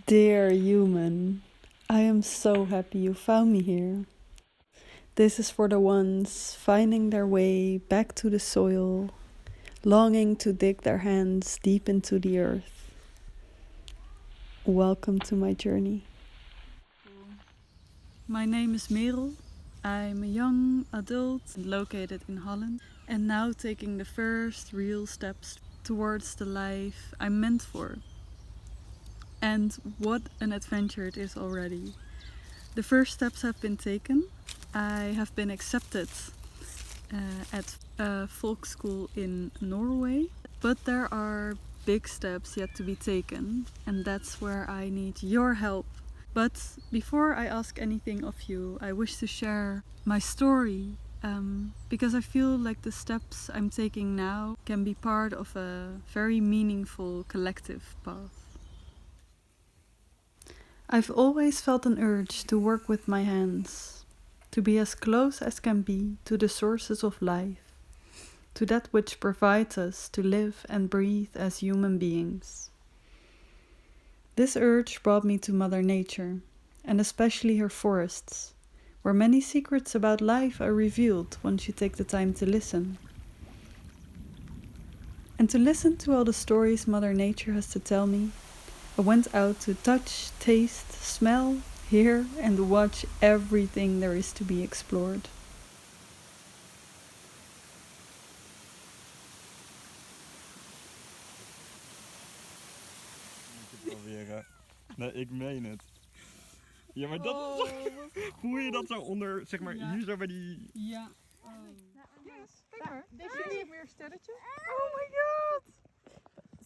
Dear human, I am so happy you found me here. This is for the ones finding their way back to the soil, longing to dig their hands deep into the earth. Welcome to my journey. My name is Merel. I'm a young adult located in Holland and now taking the first real steps towards the life I'm meant for. And what an adventure it is already. The first steps have been taken. I have been accepted at a folk school in Norway, but there are big steps yet to be taken, and that's where I need your help. But before I ask anything of you, I wish to share my story because I feel like the steps I'm taking now can be part of a very meaningful collective path. I've always felt an urge to work with my hands, to be as close as can be to the sources of life, to that which provides us to live and breathe as human beings. This urge brought me to Mother Nature, and especially her forests, where many secrets about life are revealed once you take the time to listen. And to listen to all the stories Mother Nature has to tell me, I went out to touch, taste, smell, hear, and watch everything there is to be explored. Proberen. Nee, ik meen het. Ja, maar dat is toch... Hoe je dat zo onder, zeg maar, hier zo bij die... Ja. Yes, kijk maar. Deze hier meer sterretjes. Oh my god!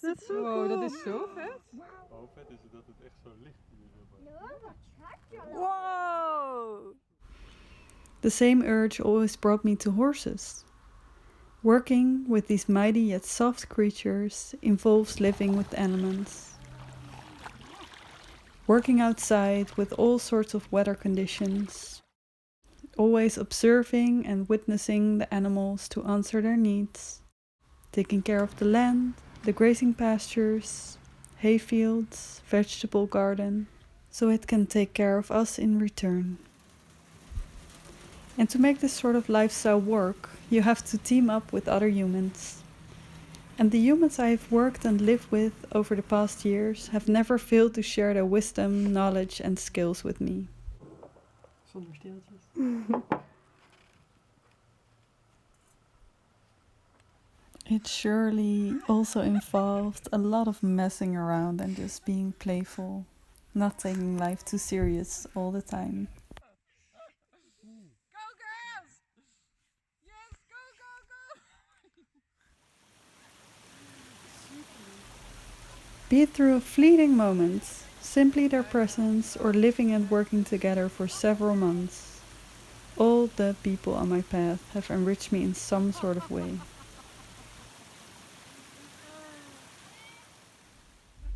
Dat is zo cool. Dat is zo vet. Hoe vet is het dat het echt zo licht hier is. Whoa! The same urge always brought me to horses. Working with these mighty yet soft creatures involves living with elements. Working outside with all sorts of weather conditions. Always observing and witnessing the animals to answer their needs. Taking care of the land, the grazing pastures, hay fields, vegetable garden, so it can take care of us in return. And to make this sort of lifestyle work, you have to team up with other humans. And the humans I have worked and lived with over the past years have never failed to share their wisdom, knowledge and skills with me. Zonder steeltjes. It surely also involved a lot of messing around and just being playful, not taking life too serious all the time. Go girls! Yes, go, go, go! Be it through a fleeting moment, simply their presence, or living and working together for several months, all the people on my path have enriched me in some sort of way.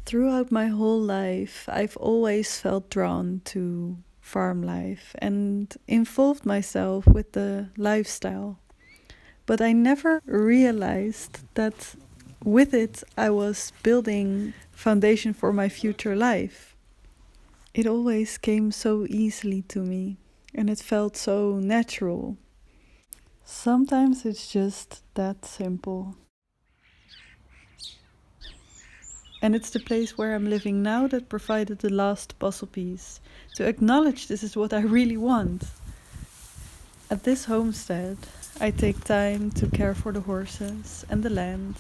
Throughout my whole life, I've always felt drawn to farm life and involved myself with the lifestyle. But I never realized that with it I was building foundation for my future life. It always came so easily to me and it felt so natural. Sometimes it's just that simple. And it's the place where I'm living now that provided the last puzzle piece to acknowledge this is what I really want. At this homestead, I take time to care for the horses and the land.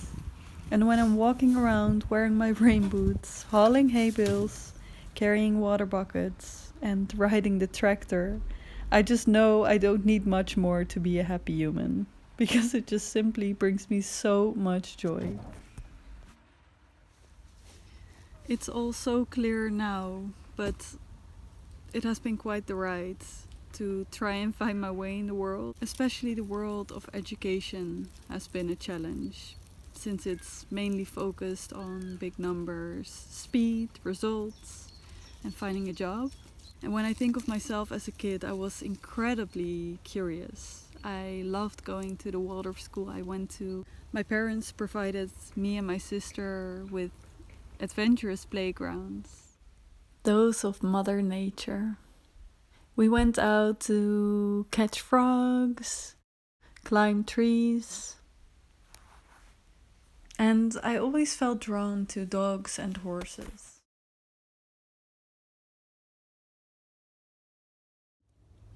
And when I'm walking around wearing my rain boots, hauling hay bales, carrying water buckets, and riding the tractor, I just know I don't need much more to be a happy human, because it just simply brings me so much joy. It's all so clear now, but it has been quite the ride to try and find my way in the world. Especially the world of education has been a challenge, since it's mainly focused on big numbers, speed, results, and finding a job. And when I think of myself as a kid, I was incredibly curious. I loved going to the Waldorf school I went to. My parents provided me and my sister with adventurous playgrounds. those of Mother Nature. We went out to catch frogs, climb trees, and I always felt drawn to dogs and horses.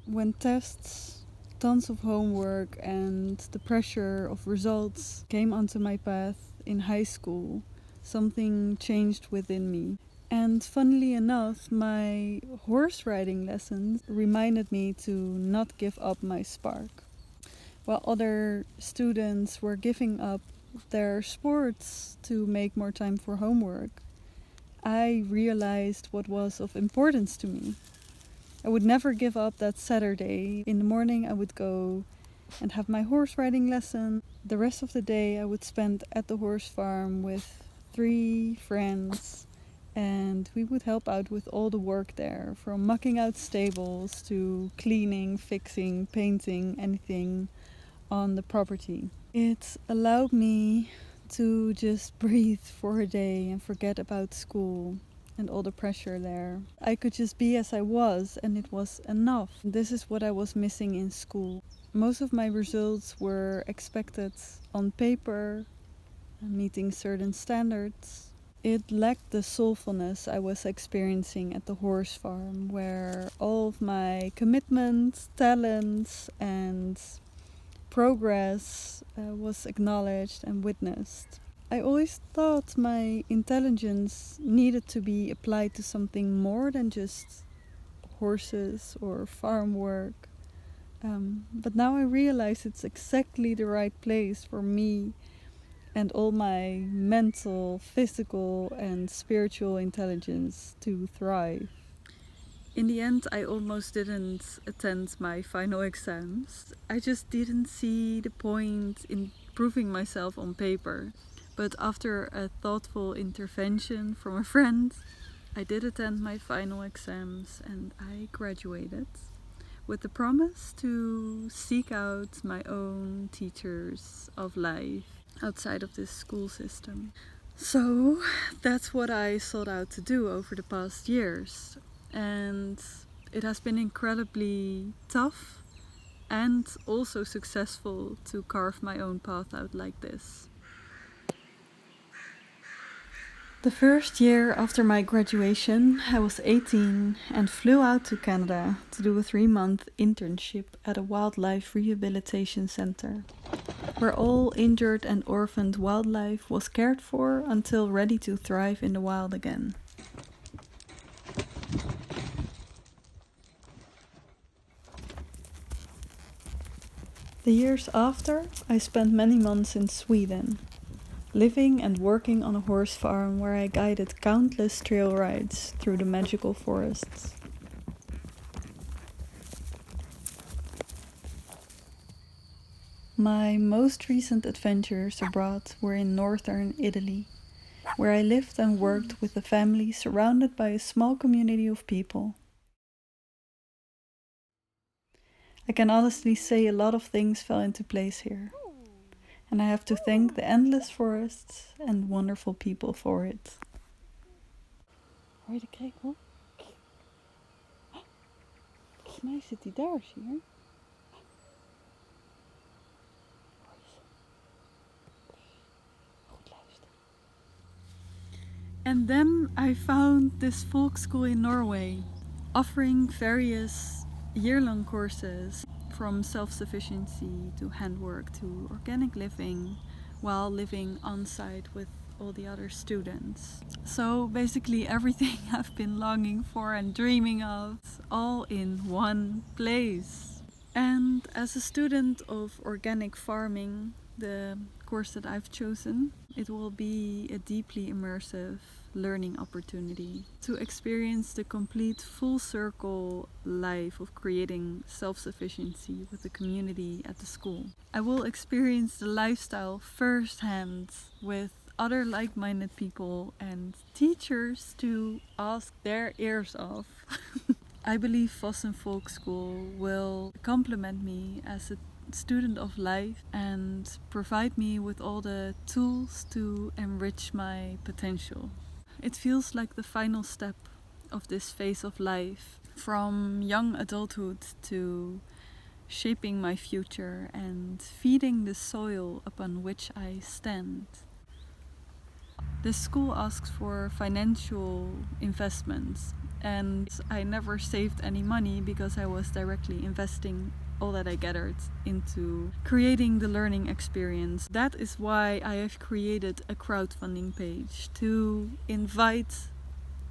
When tests, tons of homework, and the pressure of results came onto my path in high school, something changed within me. And funnily enough, my horse riding lessons reminded me to not give up my spark. While other students were giving up their sports to make more time for homework, I realized what was of importance to me. I would never give up that Saturday. In the morning I would go and have my horse riding lesson. The rest of the day I would spend at the horse farm with 3 friends, and we would help out with all the work there, from mucking out stables to cleaning, fixing, painting, anything on the property. It allowed me to just breathe for a day and forget about school and all the pressure there. I could just be as I was, and it was enough. This is what I was missing in school. Most of my results were expected on paper, meeting certain standards. It lacked the soulfulness I was experiencing at the horse farm, where all of my commitment, talents, and progress was acknowledged and witnessed. I always thought my intelligence needed to be applied to something more than just horses or farm work. But now I realize it's exactly the right place for me and all my mental, physical, and spiritual intelligence to thrive. In the end, I almost didn't attend my final exams. I just didn't see the point in proving myself on paper. But after a thoughtful intervention from a friend, I did attend my final exams and I graduated with the promise to seek out my own teachers of life outside of this school system. So that's what I sought out to do over the past years. And it has been incredibly tough and also successful to carve my own path out like this. The first year after my graduation, I was 18 and flew out to Canada to do a 3-month internship at a wildlife rehabilitation center, where all injured and orphaned wildlife was cared for until ready to thrive in the wild again. The years after, I spent many months in Sweden, living and working on a horse farm where I guided countless trail rides through the magical forests. My most recent adventures abroad were in northern Italy, where I lived and worked with a family surrounded by a small community of people. I can honestly say a lot of things fell into place here, and I have to thank the endless forests and wonderful people for it. Hoor je de krekel? Volgens mij zit hij daar, zie je? Goed luisteren. And then I found this folk school in Norway, offering various year-long courses from self-sufficiency to handwork to organic living, while living on site with all the other students. So basically everything I've been longing for and dreaming of, all in one place. And as a student of organic farming, the course that I've chosen, it will be a deeply immersive learning opportunity to experience the complete full circle life of creating self-sufficiency with the community at the school. I will experience the lifestyle firsthand with other like-minded people and teachers to ask their ears off. I believe Fosen Folkehøgskole will complement me as a student of life and provide me with all the tools to enrich my potential. It feels like the final step of this phase of life, from young adulthood to shaping my future and feeding the soil upon which I stand. The school asks for financial investments, and I never saved any money because I was directly investing all that I gathered into creating the learning experience. That is why I have created a crowdfunding page to invite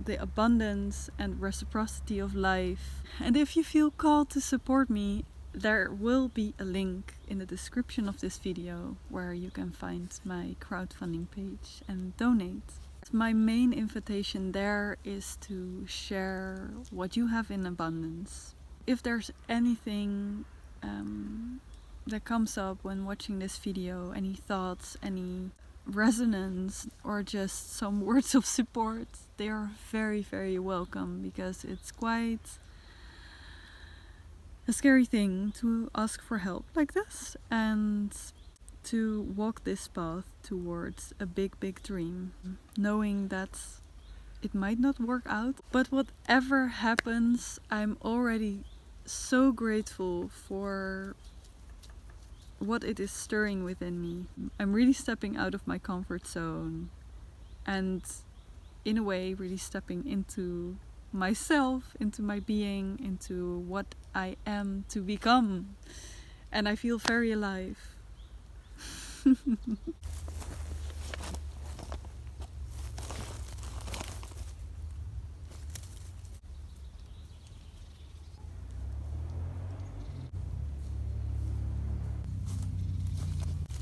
the abundance and reciprocity of life. And if you feel called to support me, there will be a link in the description of this video where you can find my crowdfunding page and donate. My main invitation there is to share what you have in abundance. If there's anything that comes up when watching this video, any thoughts, any resonance, or just some words of support, they are very, very welcome, because it's quite a scary thing to ask for help like this and to walk this path towards a big, big dream, knowing that it might not work out. But whatever happens, I'm already so grateful for what it is stirring within me. I'm really stepping out of my comfort zone and, in a way, really stepping into myself, into my being, into what I am to become. And I feel very alive.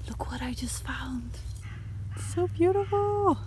Look what I just found. It's so beautiful.